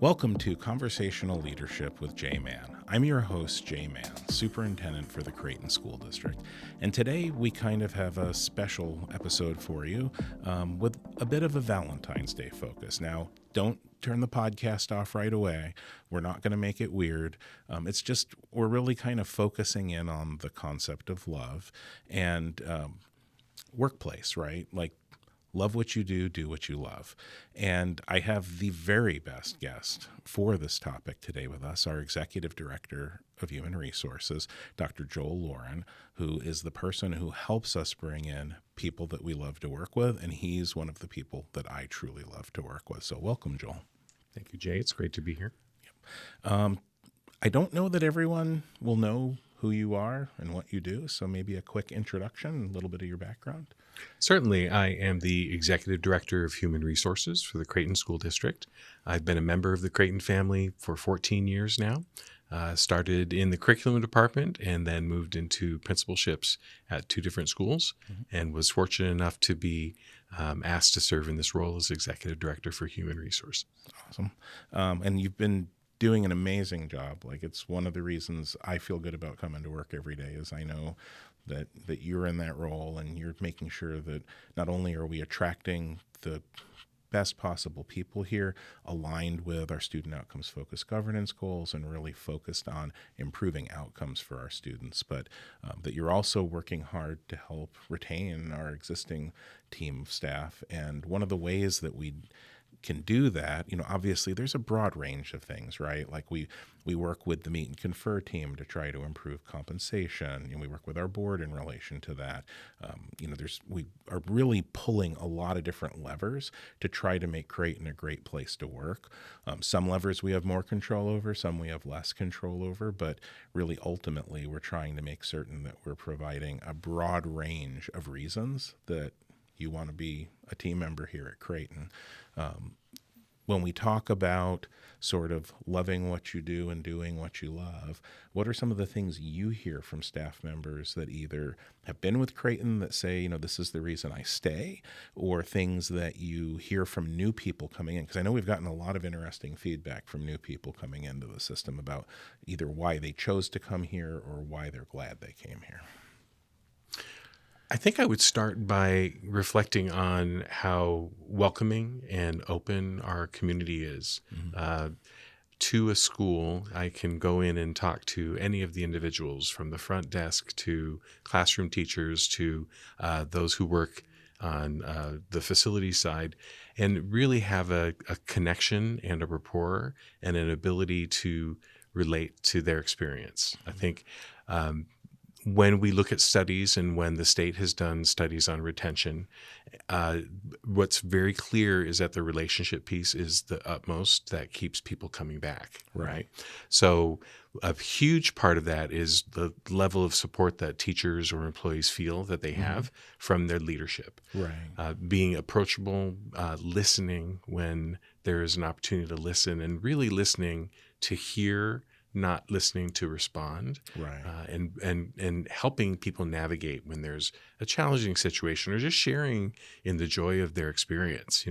Welcome to Conversational Leadership with Jay Mann. I'm your host, Jay Mann, Superintendent for the Creighton School District. And today we kind of have a special episode for you with a bit of a Valentine's Day focus. Now, don't turn the podcast off right away. We're not going to make it weird. It's just we're really kind of focusing in on the concept of love and workplace, right? Like, love what you do what you love. And I have the very best guest for this topic today with us, our Executive Director of Human Resources, Dr. Joel Laurin, who is the person who helps us bring in people that we love to work with, and he's one of the people that I truly love to work with. So welcome, Joel. Thank you, Jay. It's great to be here. I don't know that everyone will know who you are and what you do, so maybe a quick introduction, a little bit of your background. Certainly, I am the Executive Director of Human Resources for the Creighton School District. I've been a member of the Creighton family for 14 years now. Started in the curriculum department and then moved into principalships at two different schools, and was fortunate enough to be asked to serve in this role as Executive Director for Human Resources. Awesome. And you've been doing an amazing job. Like, it's one of the reasons I feel good about coming to work every day is I know that you're in that role and you're making sure that not only are we attracting the best possible people here aligned with our student outcomes focused governance goals and really focused on improving outcomes for our students, but that you're also working hard to help retain our existing team of staff. And one of the ways that we can do that, obviously there's a broad range of things, right? Like we work with the Meet and Confer team to try to improve compensation, and we work with our board in relation to that. We are really pulling a lot of different levers to try to make Creighton a great place to work. Some levers we have more control over, some we have less control over, but really ultimately we're trying to make certain that we're providing a broad range of reasons that you want to be a team member here at Creighton. When we talk about sort of loving what you do and doing what you love, what are some of the things you hear from staff members that either have been with Creighton that say, this is the reason I stay, or things that you hear from new people coming in? Because I know we've gotten a lot of interesting feedback from new people coming into the system about either why they chose to come here or why they're glad they came here. I think I would start by reflecting on how welcoming and open our community is. To a school, I can go in and talk to any of the individuals from the front desk to classroom teachers to those who work on the facility side, and really have a connection and a rapport and an ability to relate to their experience. I think when we look at studies and when the state has done studies on retention, what's very clear is that the relationship piece is the utmost that keeps people coming back, right? So a huge part of that is the level of support that teachers or employees feel that they have from their leadership. Being approachable, listening when there is an opportunity to listen, and really listening to hear, not listening to respond, and helping people navigate when there's a challenging situation, or just sharing in the joy of their experience.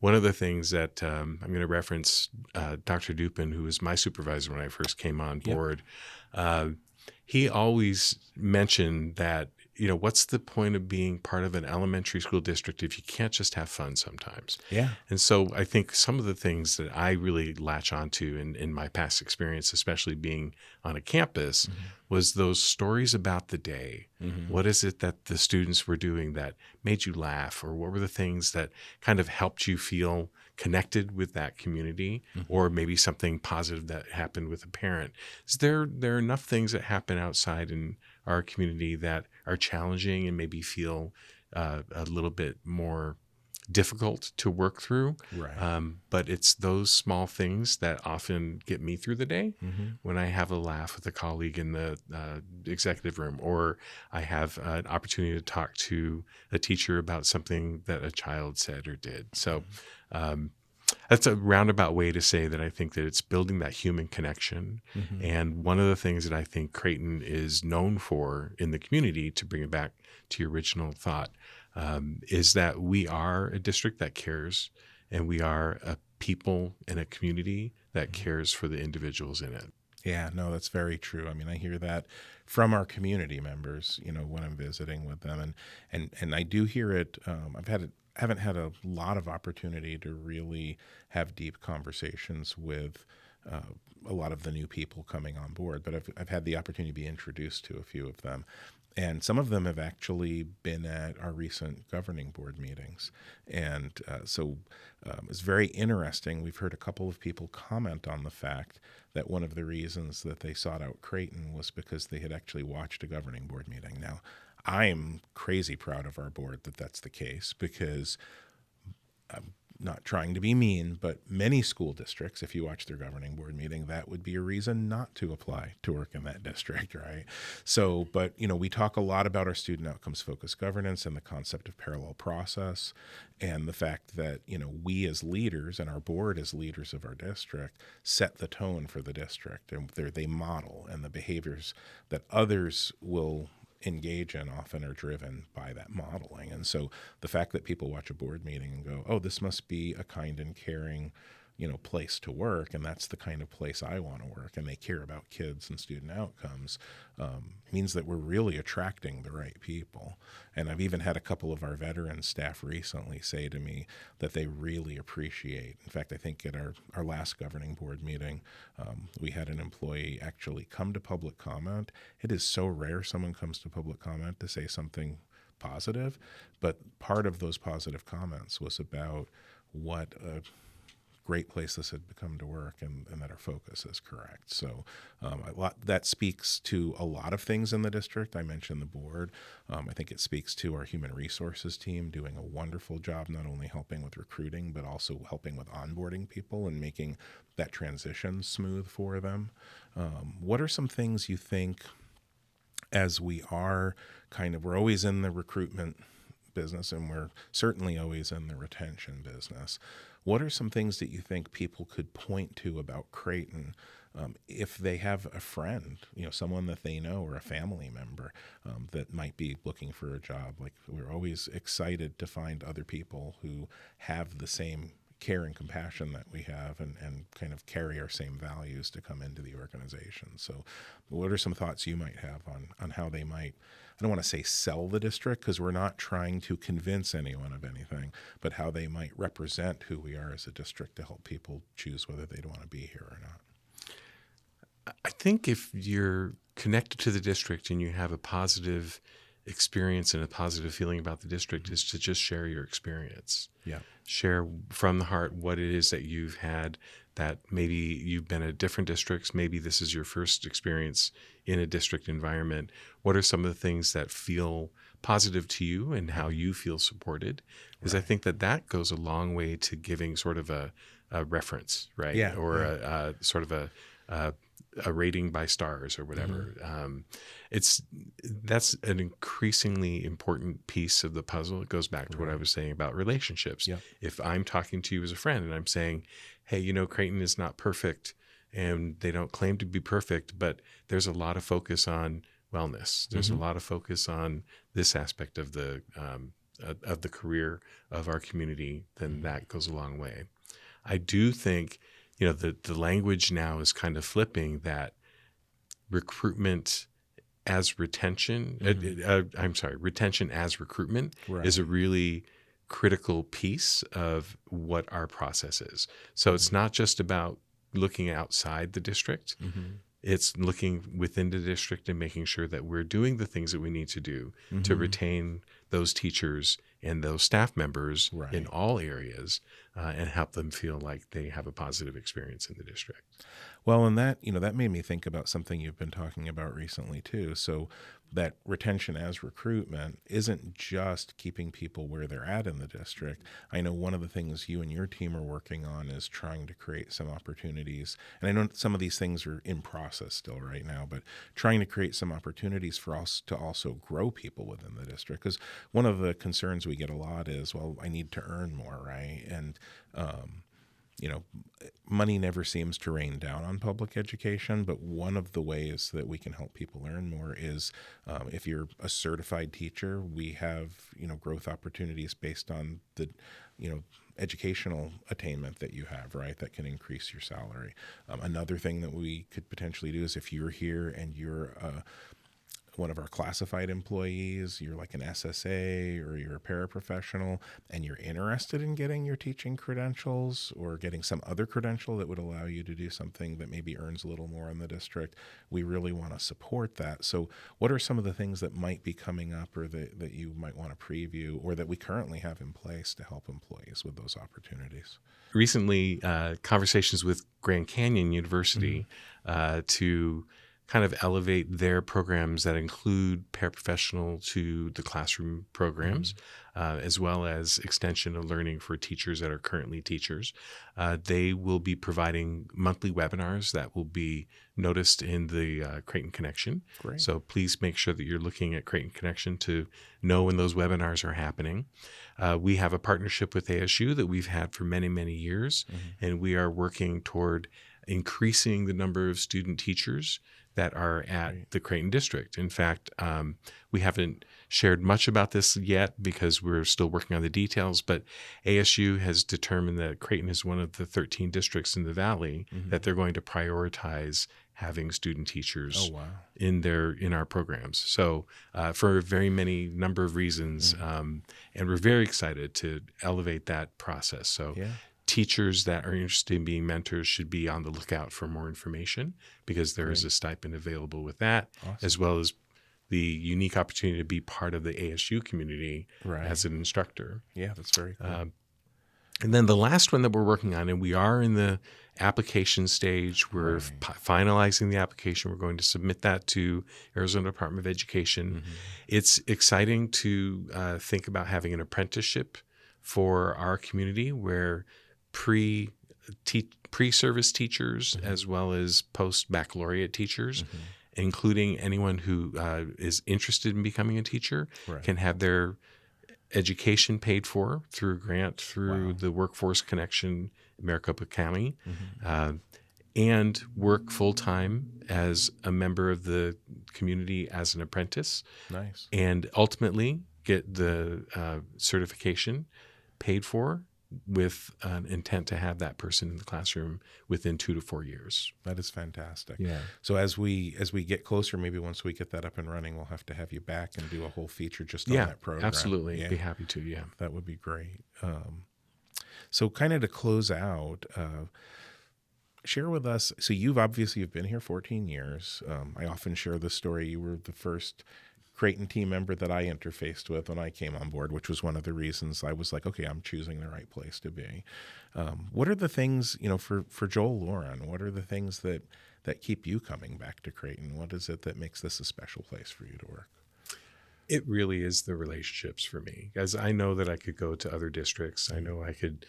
One of the things that I'm going to reference Dr. Dupin, who was my supervisor when I first came on board. He always mentioned that, what's the point of being part of an elementary school district if you can't just have fun sometimes? And so I think some of the things that I really latch onto in my past experience, especially being on a campus, was those stories about the day. What is it that the students were doing that made you laugh? Or what were the things that kind of helped you feel connected with that community, or maybe something positive that happened with a parent? There are enough things that happen outside in our community that are challenging and maybe feel a little bit more difficult to work through. But it's those small things that often get me through the day. When I have a laugh with a colleague in the executive room, or I have an opportunity to talk to a teacher about something that a child said or did. So that's a roundabout way to say that I think that it's building that human connection. And one of the things that I think Creighton is known for in the community, to bring it back to your original thought, is that we are a district that cares, and we are a people in a community that cares for the individuals in it. Yeah, no, that's very true. I mean, I hear that from our community members, when I'm visiting with them, and I do hear it. Haven't had a lot of opportunity to really have deep conversations with a lot of the new people coming on board, but I've had the opportunity to be introduced to a few of them. And some of them have actually been at our recent governing board meetings. And so it's very interesting. We've heard a couple of people comment on the fact that one of the reasons that they sought out Creighton was because they had actually watched a governing board meeting. Now, I'm crazy proud of our board that that's the case, because I'm not trying to be mean, but many school districts, if you watch their governing board meeting, that would be a reason not to apply to work in that district, right? So, but, we talk a lot about our student outcomes focused governance and the concept of parallel process, and the fact that, we as leaders and our board as leaders of our district set the tone for the district, and they model, and the behaviors that others will engage in often are driven by that modeling. And so the fact that people watch a board meeting and go, oh, this must be a kind and caring, place to work, and that's the kind of place I want to work, and they care about kids and student outcomes, means that we're really attracting the right people. And I've even had a couple of our veteran staff recently say to me that they really appreciate. In fact, I think at our last governing board meeting, we had an employee actually come to public comment. It is so rare someone comes to public comment to say something positive, but part of those positive comments was about what a great place this had become to work, and that our focus is correct. So that speaks to a lot of things in the district. I mentioned the board. I think it speaks to our human resources team doing a wonderful job, not only helping with recruiting, but also helping with onboarding people and making that transition smooth for them. What are some things you think, as we're always in the recruitment business, and we're certainly always in the retention business, what are some things that you think people could point to about Creighton if they have a friend, someone that they know, or a family member that might be looking for a job? Like, we're always excited to find other people who have the same care and compassion that we have, and kind of carry our same values to come into the organization. So what are some thoughts you might have on how they might, I don't want to say sell the district, because we're not trying to convince anyone of anything, but how they might represent who we are as a district to help people choose whether they'd want to be here or not? I think if you're connected to the district and you have a positive experience and a positive feeling about the district, is to just share your experience. Yeah. Share from the heart what it is that you've had, that maybe you've been at different districts. Maybe this is your first experience in a district environment. What are some of the things that feel positive to you and how you feel supported? Because I think that goes a long way to giving sort of a reference, right? Yeah. Or a sort of a rating by stars or whatever. That's an increasingly important piece of the puzzle. It goes back to what I was saying about relationships. Yeah. If I'm talking to you as a friend and I'm saying, hey, Creighton is not perfect and they don't claim to be perfect, but there's a lot of focus on wellness. There's a lot of focus on this aspect of the career of our community, then that goes a long way. I do think the language now is kind of flipping, that recruitment as retention, retention as recruitment is a really critical piece of what our process is. So it's not just about looking outside the district. It's looking within the district and making sure that we're doing the things that we need to do to retain those teachers and those staff members in all areas, and help them feel like they have a positive experience in the district. Well, and that made me think about something you've been talking about recently too. So that retention as recruitment isn't just keeping people where they're at in the district. I know one of the things you and your team are working on is trying to create some opportunities. And I know some of these things are in process still right now, but trying to create some opportunities for us to also grow people within the district. Because one of the concerns we get a lot is, well, I need to earn more, right? And money never seems to rain down on public education, but one of the ways that we can help people earn more is if you're a certified teacher, we have, growth opportunities based on the educational attainment that you have, right? That can increase your salary. Another thing that we could potentially do is if you're here and you're one of our classified employees, you're like an SSA or you're a paraprofessional, and you're interested in getting your teaching credentials or getting some other credential that would allow you to do something that maybe earns a little more in the district, we really want to support that. So what are some of the things that might be coming up or that you might want to preview or that we currently have in place to help employees with those opportunities? Recently, conversations with Grand Canyon University to kind of elevate their programs that include paraprofessional to the classroom programs, as well as extension of learning for teachers that are currently teachers. They will be providing monthly webinars that will be noticed in the Creighton Connection. Great. So please make sure that you're looking at Creighton Connection to know when those webinars are happening. We have a partnership with ASU that we've had for many, many years, and we are working toward increasing the number of student teachers that are at the Creighton district. In fact, we haven't shared much about this yet because we're still working on the details, but ASU has determined that Creighton is one of the 13 districts in the Valley that they're going to prioritize having student teachers in our programs. So for very many number of reasons, and we're very excited to elevate that process. So teachers that are interested in being mentors should be on the lookout for more information because there is a stipend available with that, as well as the unique opportunity to be part of the ASU community as an instructor. Yeah, that's very cool. And then the last one that we're working on, and we are in the application stage, we're finalizing the application. We're going to submit that to Arizona Department of Education. It's exciting to think about having an apprenticeship for our community where pre-service teachers as well as post-baccalaureate teachers, including anyone who is interested in becoming a teacher, can have their education paid for through a grant through the Workforce Connection Maricopa County, and work full-time as a member of the community as an apprentice. Nice. And ultimately get the certification paid for with an intent to have that person in the classroom within 2 to 4 years. That is fantastic. Yeah. So as we get closer, maybe once we get that up and running, we'll have to have you back and do a whole feature just on that program. Absolutely. Yeah. Be happy to. Yeah. That would be great. So kind of to close out, share with us. So you've been here 14 years. I often share this story. You were the first Creighton team member that I interfaced with when I came on board, which was one of the reasons I was like, okay, I'm choosing the right place to be. What are the things, for Joel Laurin, what are the things that keep you coming back to Creighton? What is it that makes this a special place for you to work? It really is the relationships for me, as I know that I could go to other districts. I know I could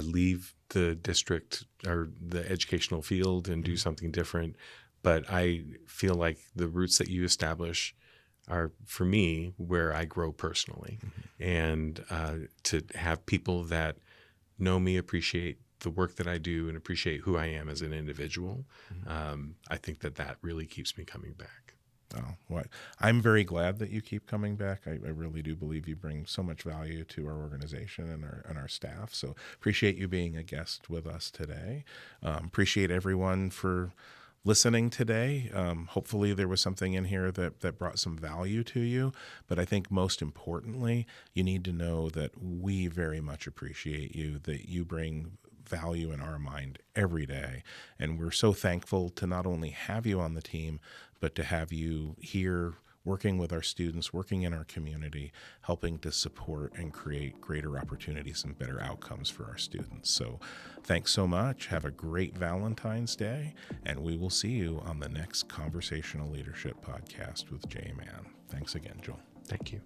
leave the district or the educational field and do something different, but I feel like the roots that you establish are, for me, where I grow personally. And to have people that know me, appreciate the work that I do, and appreciate who I am as an individual, I think that really keeps me coming back. Oh, well, I'm very glad that you keep coming back. I really do believe you bring so much value to our organization and our staff. So appreciate you being a guest with us today. Appreciate everyone for listening today. Hopefully there was something in here that brought some value to you. But I think most importantly, you need to know that we very much appreciate you, that you bring value in our mind every day. And we're so thankful to not only have you on the team, but to have you here working with our students, working in our community, helping to support and create greater opportunities and better outcomes for our students. So thanks so much. Have a great Valentine's Day, and we will see you on the next Conversational Leadership podcast with Jay Mann. Thanks again, Joel. Thank you.